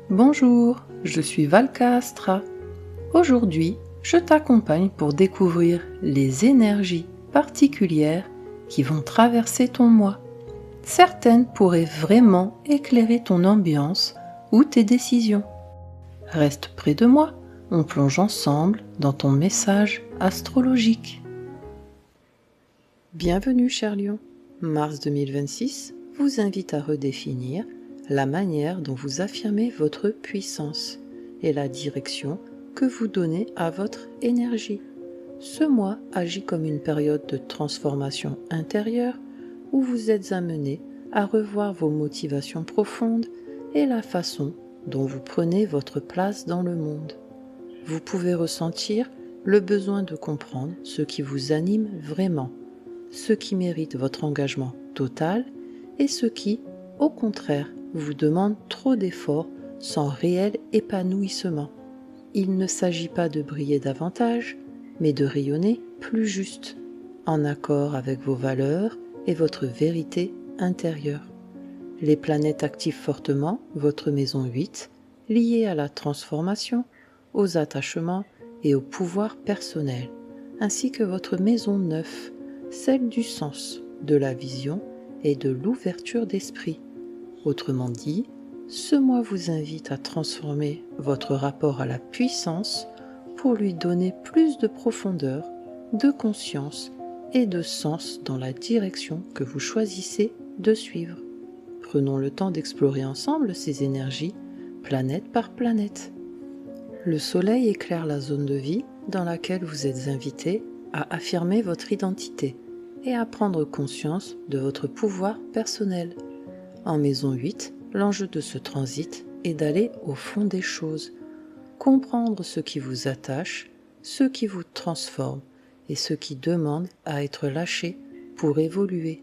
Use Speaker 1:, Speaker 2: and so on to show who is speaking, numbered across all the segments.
Speaker 1: Bonjour, je suis Valka Astra. Aujourd'hui, je t'accompagne pour découvrir les énergies particulières qui vont traverser ton moi. Certaines pourraient vraiment éclairer ton ambiance ou tes décisions. Reste près de moi, on plonge ensemble dans ton message astrologique. Bienvenue cher Lion. Mars 2026 vous invite à redéfinir la manière dont vous affirmez votre puissance et la direction que vous donnez à votre énergie. Ce mois agit comme une période de transformation intérieure où vous êtes amené à revoir vos motivations profondes et la façon dont vous prenez votre place dans le monde. Vous pouvez ressentir le besoin de comprendre ce qui vous anime vraiment, ce qui mérite votre engagement total et ce qui, au contraire, vous demande trop d'efforts sans réel épanouissement. Il ne s'agit pas de briller davantage, mais de rayonner plus juste, en accord avec vos valeurs et votre vérité intérieure. Les planètes activent fortement votre maison 8, liée à la transformation, aux attachements et au pouvoir personnel, ainsi que votre maison 9, celle du sens, de la vision et de l'ouverture d'esprit. Autrement dit, ce mois vous invite à transformer votre rapport à la puissance pour lui donner plus de profondeur, de conscience et de sens dans la direction que vous choisissez de suivre. Prenons le temps d'explorer ensemble ces énergies, planète par planète. Le soleil éclaire la zone de vie dans laquelle vous êtes invité à affirmer votre identité et à prendre conscience de votre pouvoir personnel. En maison 8, l'enjeu de ce transit est d'aller au fond des choses, comprendre ce qui vous attache, ce qui vous transforme et ce qui demande à être lâché pour évoluer.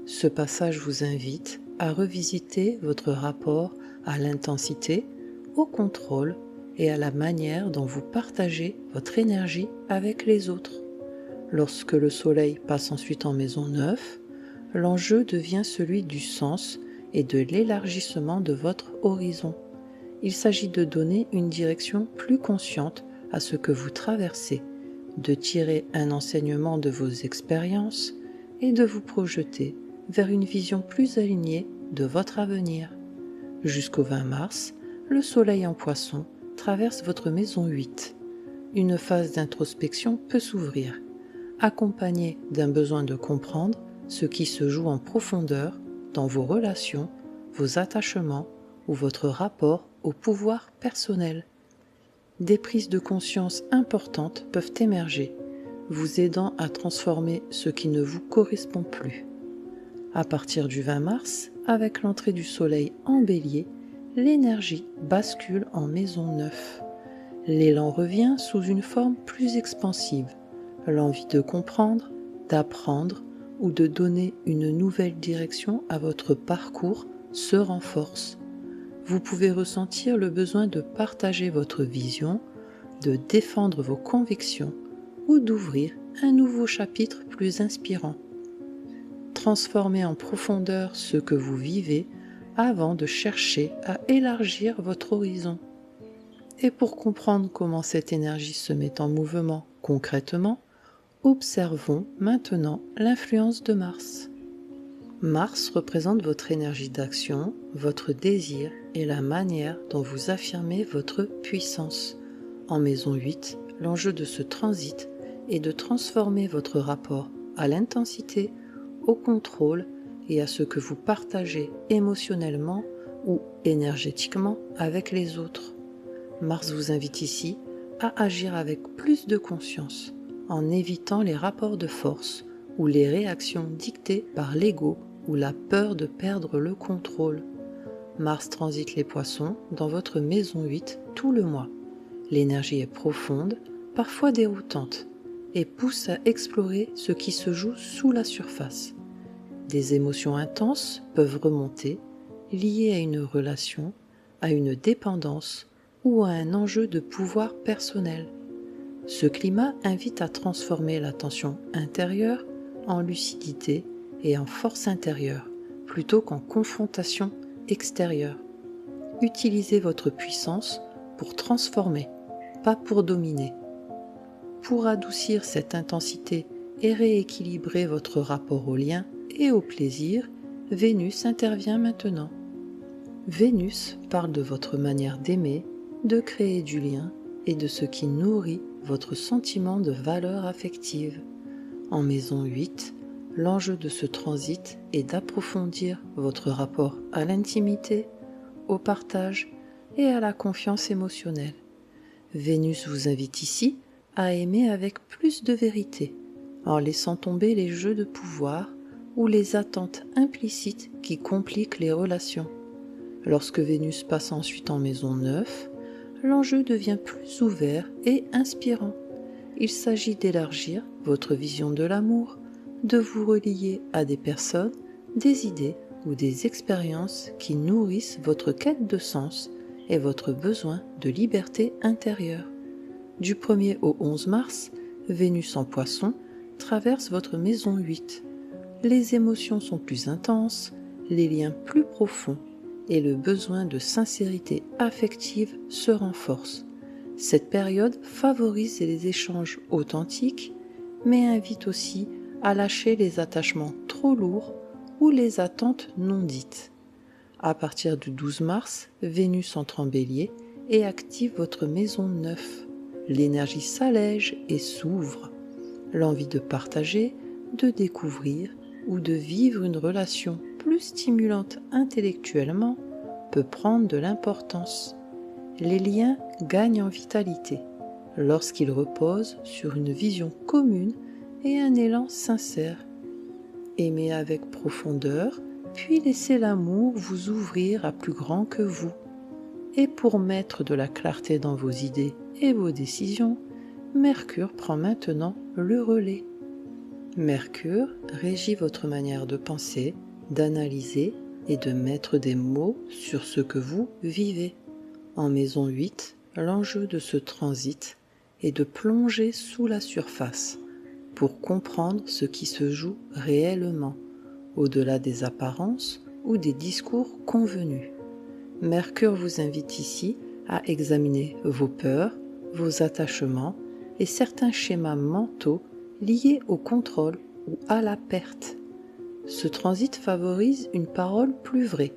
Speaker 1: Ce passage vous invite à revisiter votre rapport à l'intensité, au contrôle et à la manière dont vous partagez votre énergie avec les autres. Lorsque le soleil passe ensuite en maison 9, l'enjeu devient celui du sens et de l'élargissement de votre horizon. Il s'agit de donner une direction plus consciente à ce que vous traversez, de tirer un enseignement de vos expériences et de vous projeter vers une vision plus alignée de votre avenir. Jusqu'au 20 mars, le soleil en Poisson traverse votre maison 8. Une phase d'introspection peut s'ouvrir, accompagnée d'un besoin de comprendre ce qui se joue en profondeur dans vos relations, vos attachements ou votre rapport au pouvoir personnel. Des prises de conscience importantes peuvent émerger, vous aidant à transformer ce qui ne vous correspond plus. À partir du 20 mars, avec l'entrée du soleil en Bélier, l'énergie bascule en maison 9. L'élan revient sous une forme plus expansive, l'envie de comprendre, d'apprendre ou de donner une nouvelle direction à votre parcours se renforce. Vous pouvez ressentir le besoin de partager votre vision, de défendre vos convictions ou d'ouvrir un nouveau chapitre plus inspirant. Transformez en profondeur ce que vous vivez avant de chercher à élargir votre horizon. Et pour comprendre comment cette énergie se met en mouvement concrètement, observons maintenant l'influence de Mars. Mars représente votre énergie d'action, votre désir et la manière dont vous affirmez votre puissance. En maison 8, l'enjeu de ce transit est de transformer votre rapport à l'intensité, au contrôle et à ce que vous partagez émotionnellement ou énergétiquement avec les autres. Mars vous invite ici à agir avec plus de conscience, en évitant les rapports de force ou les réactions dictées par l'ego ou la peur de perdre le contrôle. Mars transite les Poissons dans votre maison 8 tout le mois. L'énergie est profonde, parfois déroutante, et pousse à explorer ce qui se joue sous la surface. Des émotions intenses peuvent remonter, liées à une relation, à une dépendance ou à un enjeu de pouvoir personnel. Ce climat invite à transformer la tension intérieure en lucidité et en force intérieure, plutôt qu'en confrontation extérieure. utilisez votre puissance pour transformer, pas pour dominer. Pour adoucir cette intensité et rééquilibrer votre rapport au lien et au plaisir, Vénus intervient maintenant. Vénus parle de votre manière d'aimer, de créer du lien et de ce qui nourrit votre sentiment de valeur affective. En maison 8, l'enjeu de ce transit est d'approfondir votre rapport à l'intimité, au partage et à la confiance émotionnelle. Vénus vous invite ici à aimer avec plus de vérité, en laissant tomber les jeux de pouvoir ou les attentes implicites qui compliquent les relations. Lorsque Vénus passe ensuite en maison 9, l'enjeu devient plus ouvert et inspirant. Il s'agit d'élargir votre vision de l'amour, de vous relier à des personnes, des idées ou des expériences qui nourrissent votre quête de sens et votre besoin de liberté intérieure. Du 1er au 11 mars, Vénus en Poisson traverse votre maison 8. Les émotions sont plus intenses, les liens plus profonds et le besoin de sincérité affective se renforce. Cette période favorise les échanges authentiques, mais invite aussi à lâcher les attachements trop lourds ou les attentes non dites. À partir du 12 mars, Vénus entre en Bélier et active votre maison 9. L'énergie s'allège et s'ouvre. L'envie de partager, de découvrir ou de vivre une relation plus stimulante intellectuellement peut prendre de l'importance. Les liens gagnent en vitalité lorsqu'ils reposent sur une vision commune et un élan sincère. Aimez avec profondeur, puis laissez l'amour vous ouvrir à plus grand que vous. Et pour mettre de la clarté dans vos idées et vos décisions, Mercure prend maintenant le relais. Mercure régit votre manière de penser, d'analyser et de mettre des mots sur ce que vous vivez. En maison 8, l'enjeu de ce transit est de plonger sous la surface pour comprendre ce qui se joue réellement, au-delà des apparences ou des discours convenus. Mercure vous invite ici à examiner vos peurs, vos attachements et certains schémas mentaux liés au contrôle ou à la perte. Ce transit favorise une parole plus vraie,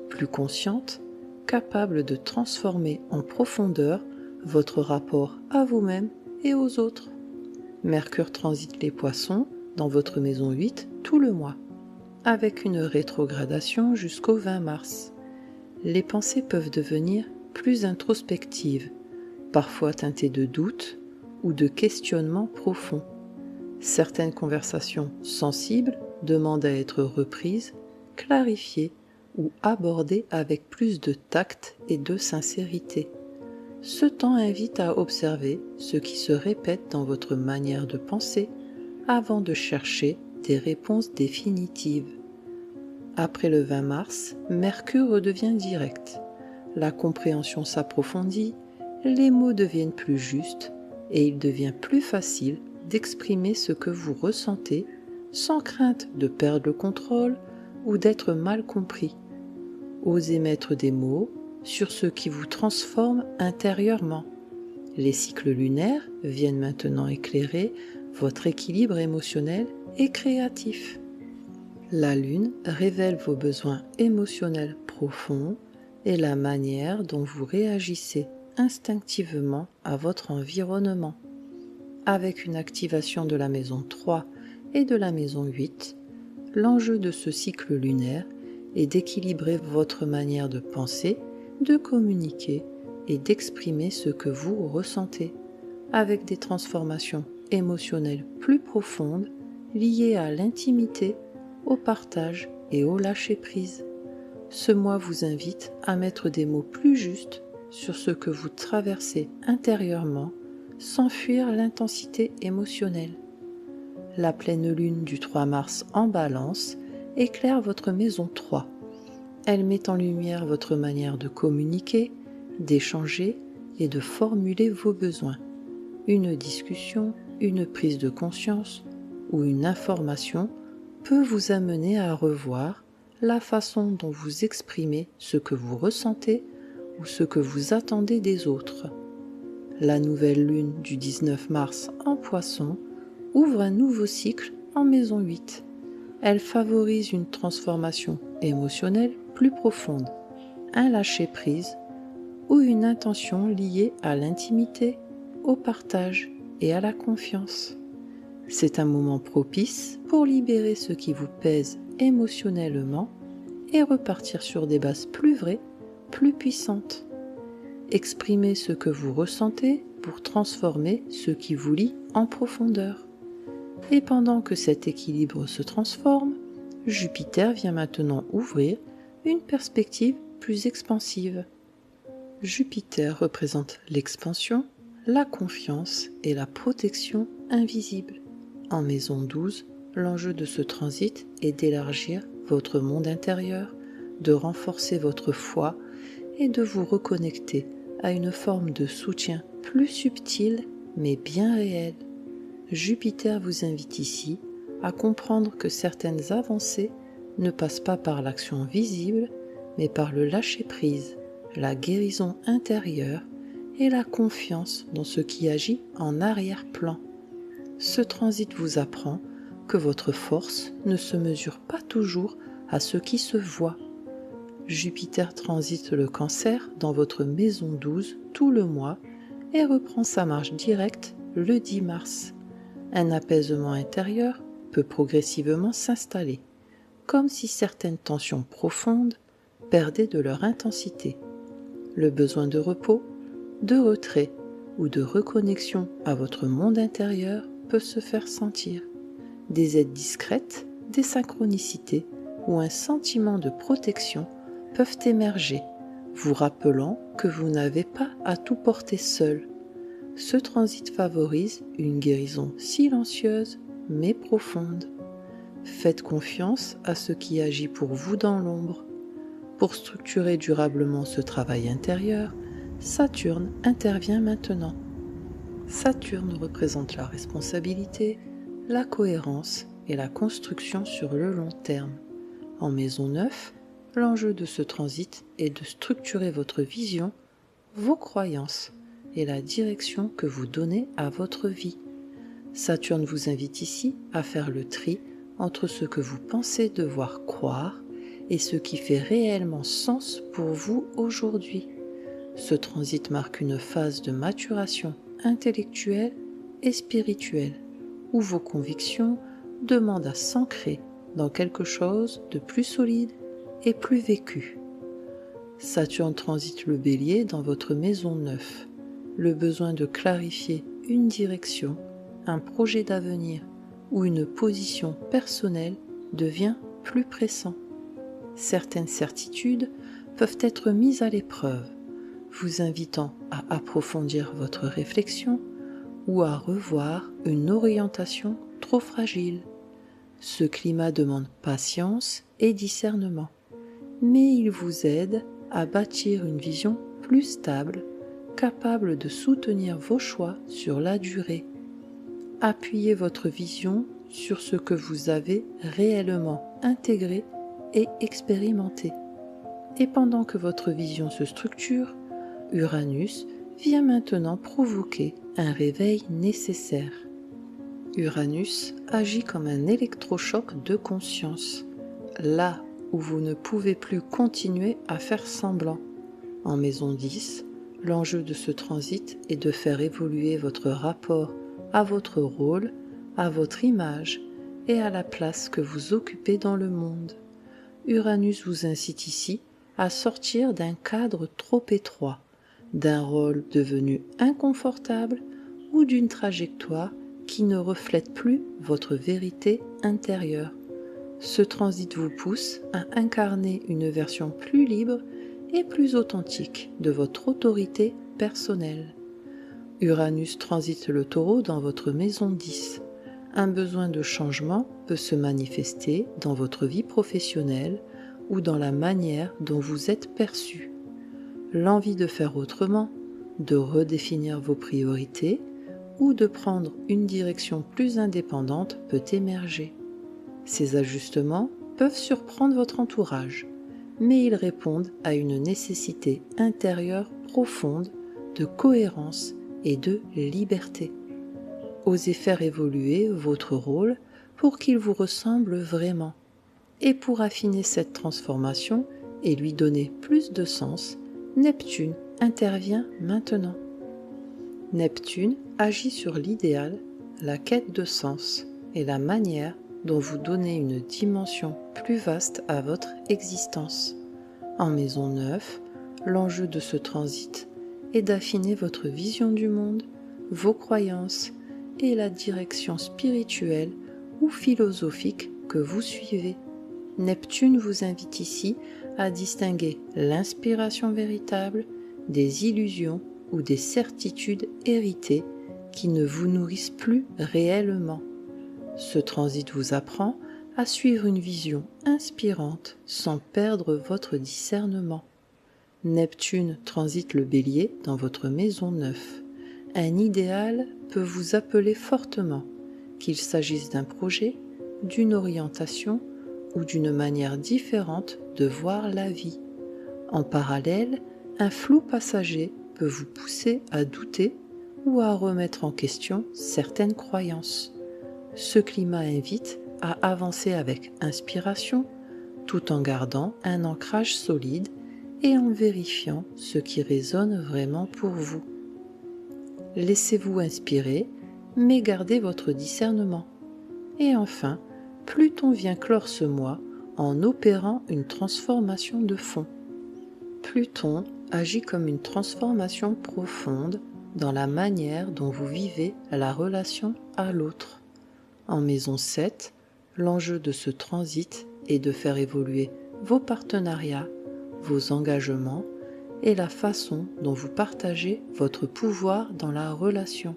Speaker 1: plus consciente, capable de transformer en profondeur votre rapport à vous-même et aux autres. Mercure transite les Poissons dans votre maison 8 tout le mois, avec une rétrogradation jusqu'au 20 mars. Les pensées peuvent devenir plus introspectives, parfois teintées de doutes ou de questionnements profonds. Certaines conversations sensibles demandent à être reprises, clarifiées ou abordées avec plus de tact et de sincérité. Ce temps invite à observer ce qui se répète dans votre manière de penser avant de chercher des réponses définitives. Après le 20 mars, Mercure redevient direct. La compréhension s'approfondit, les mots deviennent plus justes et il devient plus facile d'exprimer ce que vous ressentez sans crainte de perdre le contrôle ou d'être mal compris. Osez mettre des mots sur ce qui vous transforme intérieurement. Les cycles lunaires viennent maintenant éclairer votre équilibre émotionnel et créatif. La Lune révèle vos besoins émotionnels profonds et la manière dont vous réagissez instinctivement à votre environnement. Avec une activation de la maison 3 et de la maison 8, l'enjeu de ce cycle lunaire est d'équilibrer votre manière de penser, de communiquer et d'exprimer ce que vous ressentez, avec des transformations émotionnelles plus profondes liées à l'intimité, au partage et au lâcher-prise. Ce mois vous invite à mettre des mots plus justes sur ce que vous traversez intérieurement sans fuir l'intensité émotionnelle. La pleine lune du 3 mars en Balance éclaire votre maison 3. Elle met en lumière votre manière de communiquer, d'échanger et de formuler vos besoins. Une discussion, une prise de conscience ou une information peut vous amener à revoir la façon dont vous exprimez ce que vous ressentez ou ce que vous attendez des autres. La nouvelle lune du 19 mars en Poisson ouvre un nouveau cycle en maison 8. Elle favorise une transformation émotionnelle plus profonde, un lâcher-prise ou une intention liée à l'intimité, au partage et à la confiance. C'est un moment propice pour libérer ce qui vous pèse émotionnellement et repartir sur des bases plus vraies, plus puissantes. Exprimez ce que vous ressentez pour transformer ce qui vous lie en profondeur. Et pendant que cet équilibre se transforme, Jupiter vient maintenant ouvrir une perspective plus expansive. Jupiter représente l'expansion, la confiance et la protection invisible. En maison 12, l'enjeu de ce transit est d'élargir votre monde intérieur, de renforcer votre foi et de vous reconnecter à une forme de soutien plus subtile mais bien réelle. Jupiter vous invite ici à comprendre que certaines avancées ne passent pas par l'action visible, mais par le lâcher-prise, la guérison intérieure et la confiance dans ce qui agit en arrière-plan. Ce transit vous apprend que votre force ne se mesure pas toujours à ce qui se voit. Jupiter transite le Cancer dans votre maison 12 tout le mois et reprend sa marche directe le 10 mars. Un apaisement intérieur peut progressivement s'installer, comme si certaines tensions profondes perdaient de leur intensité. Le besoin de repos, de retrait ou de reconnexion à votre monde intérieur peut se faire sentir. Des aides discrètes, des synchronicités ou un sentiment de protection peuvent émerger, vous rappelant que vous n'avez pas à tout porter seul. Ce transit favorise une guérison silencieuse mais profonde. Faites confiance à ce qui agit pour vous dans l'ombre. Pour structurer durablement ce travail intérieur, Saturne intervient maintenant. Saturne représente la responsabilité, la cohérence et la construction sur le long terme. En maison 9, l'enjeu de ce transit est de structurer votre vision, vos croyances et la direction que vous donnez à votre vie. Saturne vous invite ici à faire le tri entre ce que vous pensez devoir croire et ce qui fait réellement sens pour vous aujourd'hui. Ce transit marque une phase de maturation intellectuelle et spirituelle, où vos convictions demandent à s'ancrer dans quelque chose de plus solide et plus vécu. Saturne transite le Bélier dans votre maison 9. Le besoin de clarifier une direction, un projet d'avenir ou une position personnelle devient plus pressant. Certaines certitudes peuvent être mises à l'épreuve, vous invitant à approfondir votre réflexion ou à revoir une orientation trop fragile. Ce climat demande patience et discernement, mais il vous aide à bâtir une vision plus stable, capable de soutenir vos choix sur la durée. Appuyez votre vision sur ce que vous avez réellement intégré et expérimenté. Et pendant que votre vision se structure, Uranus vient maintenant provoquer un réveil nécessaire. Uranus agit comme un électrochoc de conscience, là où vous ne pouvez plus continuer à faire semblant. En maison 10, l'enjeu de ce transit est de faire évoluer votre rapport à votre rôle, à votre image et à la place que vous occupez dans le monde. Uranus vous incite ici à sortir d'un cadre trop étroit, d'un rôle devenu inconfortable ou d'une trajectoire qui ne reflète plus votre vérité intérieure. Ce transit vous pousse à incarner une version plus libre et plus authentique de votre autorité personnelle. Uranus transite le Taureau dans votre maison 10. Un besoin de changement peut se manifester dans votre vie professionnelle ou dans la manière dont vous êtes perçu. L'envie de faire autrement, de redéfinir vos priorités ou de prendre une direction plus indépendante peut émerger. Ces ajustements peuvent surprendre votre entourage, mais ils répondent à une nécessité intérieure profonde de cohérence et de liberté. Osez faire évoluer votre rôle pour qu'il vous ressemble vraiment. Et pour affiner cette transformation et lui donner plus de sens, Neptune intervient maintenant. Neptune agit sur l'idéal, la quête de sens et la manière dont vous donnez une dimension plus vaste à votre existence. En maison 9, l'enjeu de ce transit est d'affiner votre vision du monde, vos croyances et la direction spirituelle ou philosophique que vous suivez. Neptune vous invite ici à distinguer l'inspiration véritable des illusions ou des certitudes héritées qui ne vous nourrissent plus réellement. Ce transit vous apprend à suivre une vision inspirante sans perdre votre discernement. Neptune transite le Bélier dans votre maison 9. Un idéal peut vous appeler fortement, qu'il s'agisse d'un projet, d'une orientation ou d'une manière différente de voir la vie. En parallèle, un flou passager peut vous pousser à douter ou à remettre en question certaines croyances. Ce climat invite à avancer avec inspiration, tout en gardant un ancrage solide et en vérifiant ce qui résonne vraiment pour vous. Laissez-vous inspirer, mais gardez votre discernement. Et enfin, Pluton vient clore ce mois en opérant une transformation de fond. Pluton agit comme une transformation profonde dans la manière dont vous vivez la relation à l'autre. En maison 7, l'enjeu de ce transit est de faire évoluer vos partenariats, vos engagements et la façon dont vous partagez votre pouvoir dans la relation.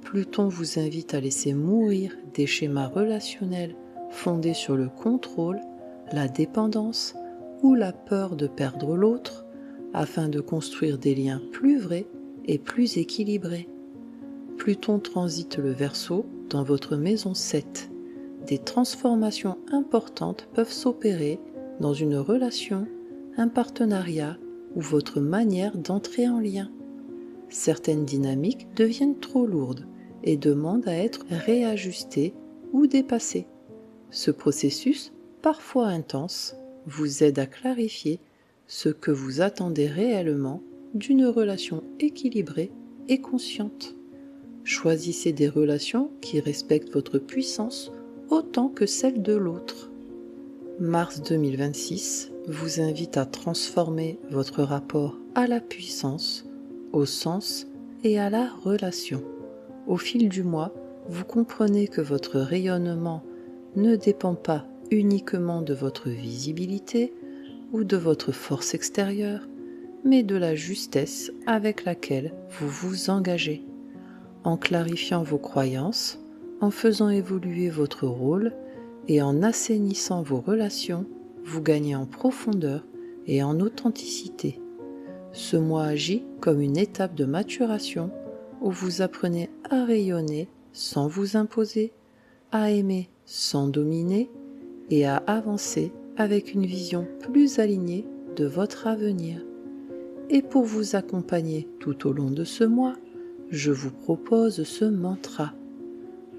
Speaker 1: Pluton vous invite à laisser mourir des schémas relationnels fondés sur le contrôle, la dépendance ou la peur de perdre l'autre, afin de construire des liens plus vrais et plus équilibrés. Pluton transite le Verseau dans votre maison 7. Des transformations importantes peuvent s'opérer dans une relation, un partenariat ou votre manière d'entrer en lien. Certaines dynamiques deviennent trop lourdes et demandent à être réajustées ou dépassées. Ce processus, parfois intense, vous aide à clarifier ce que vous attendez réellement d'une relation équilibrée et consciente. Choisissez des relations qui respectent votre puissance autant que celle de l'autre. Mars 2026 vous invite à transformer votre rapport à la puissance, au sens et à la relation. Au fil du mois, vous comprenez que votre rayonnement ne dépend pas uniquement de votre visibilité ou de votre force extérieure, mais de la justesse avec laquelle vous vous engagez. En clarifiant vos croyances, en faisant évoluer votre rôle et en assainissant vos relations, vous gagnez en profondeur et en authenticité. Ce mois agit comme une étape de maturation où vous apprenez à rayonner sans vous imposer, à aimer sans dominer et à avancer avec une vision plus alignée de votre avenir. Et pour vous accompagner tout au long de ce mois, je vous propose ce mantra.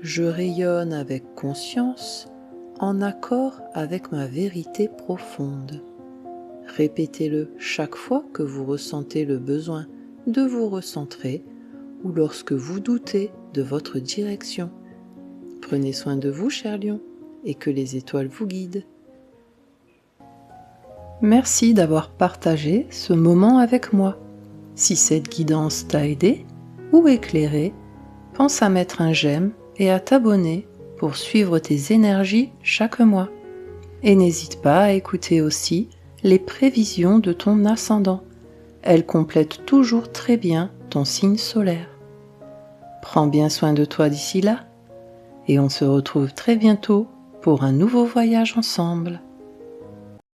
Speaker 1: Je rayonne avec conscience, en accord avec ma vérité profonde. Répétez-le chaque fois que vous ressentez le besoin de vous recentrer ou lorsque vous doutez de votre direction. Prenez soin de vous, cher lion, et que les étoiles vous guident. Merci d'avoir partagé ce moment avec moi. Si cette guidance t'a aidé ou éclairé, pense à mettre un j'aime et à t'abonner pour suivre tes énergies chaque mois. Et n'hésite pas à écouter aussi les prévisions de ton ascendant. Elles complètent toujours très bien ton signe solaire. Prends bien soin de toi d'ici là, et on se retrouve très bientôt pour un nouveau voyage ensemble.